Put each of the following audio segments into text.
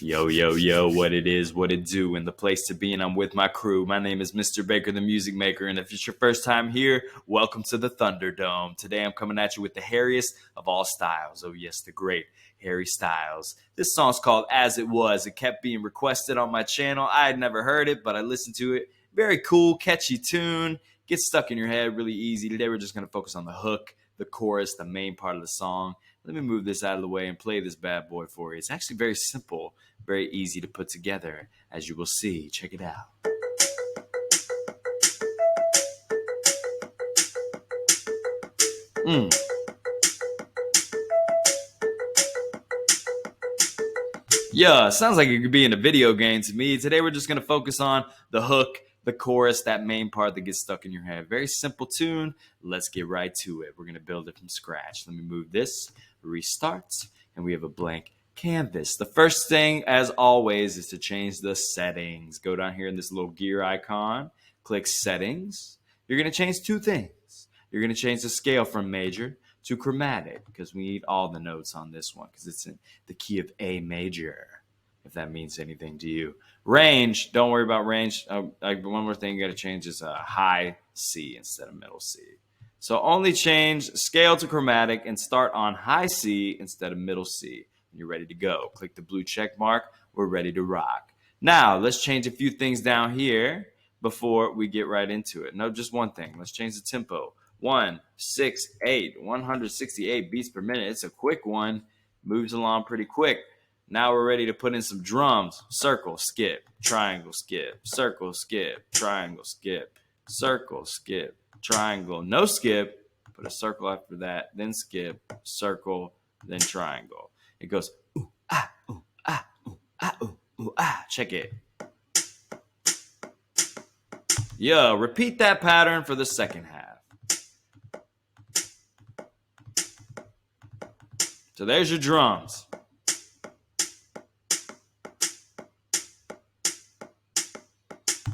Yo, yo, yo, what it is, what it do, and the place to be, and I'm with my crew. My name is Mr. Baker, the music maker, and if it's your first time here, welcome to the Thunderdome. Today I'm coming at you with the hairiest of all styles. Oh yes, the great Harry Styles. This song's called As It Was. It kept being requested on my channel. I had never heard it, but I listened to it. Very cool, catchy tune. Gets stuck in your head really easy. Today we're just going to focus on the hook, the chorus, the main part of the song. Let me move this out of the way and play this bad boy for you. It's actually very simple, very easy to put together, as you will see. Check it out. Yeah, sounds like it could be in a video game to me. Today we're just going to focus on the hook, the chorus, that main part that gets stuck in your head. Very simple tune. Let's get right to it. We're going to build it from scratch. Let me move this, restart, and we have a blank canvas. The first thing, as always, is to change the settings. Go down here in this little gear icon, click settings. You're going to change two things. You're going to change the scale from major to chromatic, because we need all the notes on this one, because it's in the key of A major, if that means anything to you. Range, don't worry about range. One more thing you got to change is a high C instead of middle C. So only change scale to chromatic and start on high C instead of middle C. When you're ready to go, click the blue check mark. We're ready to rock. Now, let's change a few things down here before we get right into it. No, just one thing. Let's change the tempo. 168 beats per minute. It's a quick one. Moves along pretty quick. Now we're ready to put in some drums. Circle, skip, triangle, skip, circle, skip, triangle, skip, circle, skip, triangle. No skip. Put a circle after that, then skip, circle, then triangle. It goes ooh, ah, ooh, ah, ooh, ah, ooh, ooh, ah. Check it. Yeah, repeat that pattern for the second half. So there's your drums.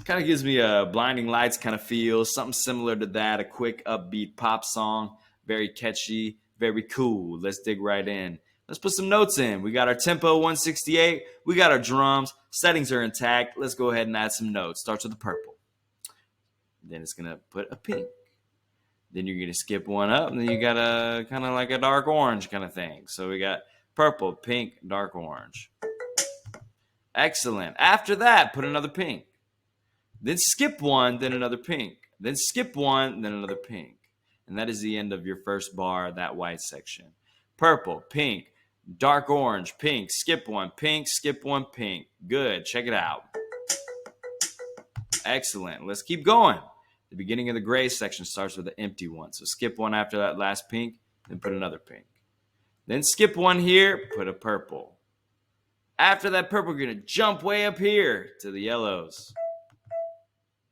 Kind of gives me a Blinding Lights kind of feel, something similar to that, a quick upbeat pop song, very catchy, very cool. Let's dig right in. Let's put some notes in. We got our tempo 168, we got our drums, settings are intact. Let's go ahead and add some notes. Starts with the purple. Then it's gonna put a pink. Then you're gonna skip one up, and then you got a kind of like a dark orange kind of thing. So we got purple, pink, dark orange. Excellent. After that, put another pink. Then skip one, then another pink. Then skip one, then another pink. And that is the end of your first bar, that white section. Purple, pink, dark orange, pink, skip one, pink, skip one, pink. Good, check it out. Excellent, let's keep going. The beginning of the gray section starts with an empty one. So skip one after that last pink, then put another pink. Then skip one here, put a purple. After that purple, you're gonna jump way up here to the yellows.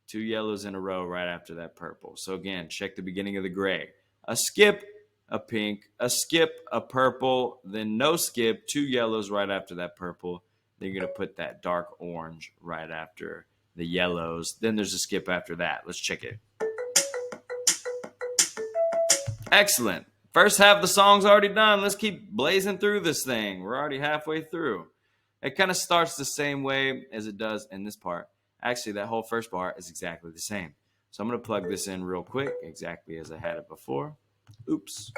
2 yellows in a row right after that purple. So again, check the beginning of the gray. A skip, a pink, a skip, a purple, then no skip, 2 yellows right after that purple. Then you're going to put that dark orange right after the yellows. Then there's a skip after that. Let's check it. Excellent. First half of the song's already done. Let's keep blazing through this thing. We're already halfway through. It kind of starts the same way as it does in this part. Actually, that whole first bar is exactly the same. So I'm going to plug this in real quick, exactly as I had it before. Oops.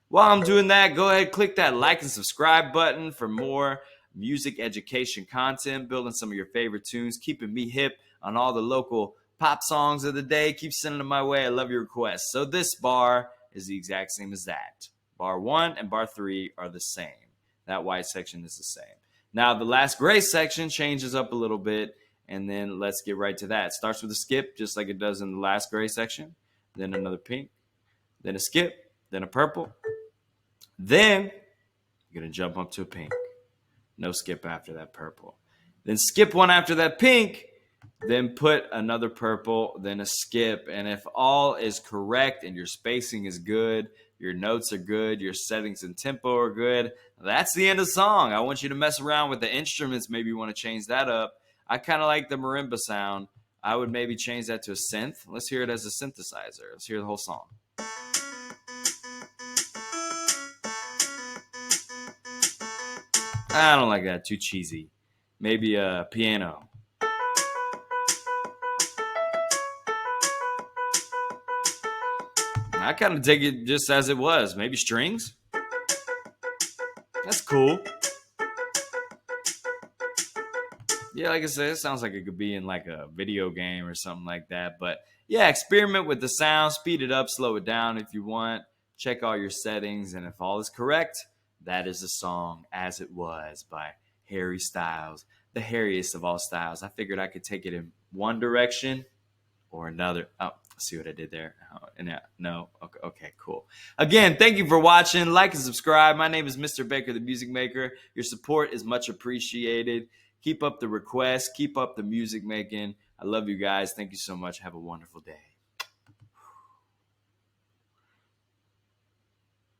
While I'm doing that, go ahead, click that like and subscribe button for more music education content, building some of your favorite tunes, keeping me hip on all the local pop songs of the day. Keep sending them my way. I love your requests. So this bar is the exact same as that. Bar 1 and bar 3 are the same. That white section is the same. Now, the last gray section changes up a little bit. And then let's get right to that. It starts with a skip, just like it does in the last gray section. Then another pink. Then a skip. Then a purple. Then you're going to jump up to a pink. No skip after that purple. Then skip one after that pink. Then put another purple. Then a skip. And if all is correct and your spacing is good, your notes are good, your settings and tempo are good, that's the end of the song. I want you to mess around with the instruments. Maybe you want to change that up. I kind of like the marimba sound. I would maybe change that to a synth. Let's hear it as a synthesizer. Let's hear the whole song. I don't like that. Too cheesy. maybe a piano. I kind of take it just as it was. Maybe strings. That's cool. Yeah, like I said, it sounds like it could be in like a video game or something like that. But yeah, experiment with the sound, speed it up, slow it down if you want. Check all your settings, and if all is correct, that is the song As It Was by Harry Styles, the hairiest of all styles. I figured I could take it in one direction or another. Oh, see what I did there? Oh, no. Okay, cool. Again, thank you for watching. Like and subscribe. My name is Mr. Baker, the Music Maker. Your support is much appreciated. Keep up the requests. Keep up the music making. I love you guys. Thank you so much. Have a wonderful day.